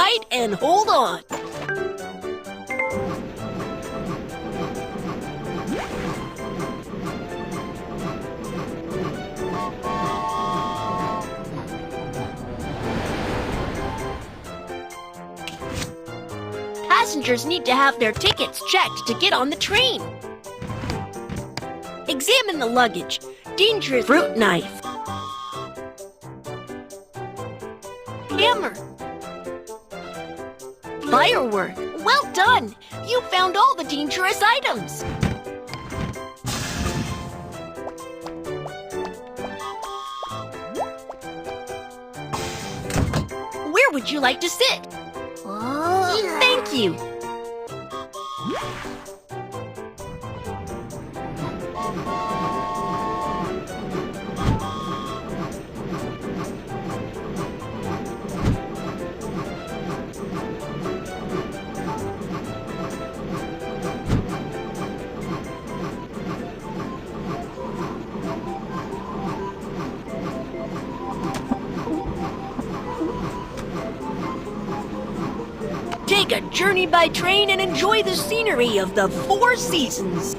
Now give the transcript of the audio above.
tight and hold on. Passengers need to have their tickets checked to get on the train. Examine the luggage. Dangerous fruit knife. Hammer. Firework. Well done! You found all the dangerous items. Where would you like to sit? Thank you. Take a journey by train and enjoy the scenery of the Four Seasons.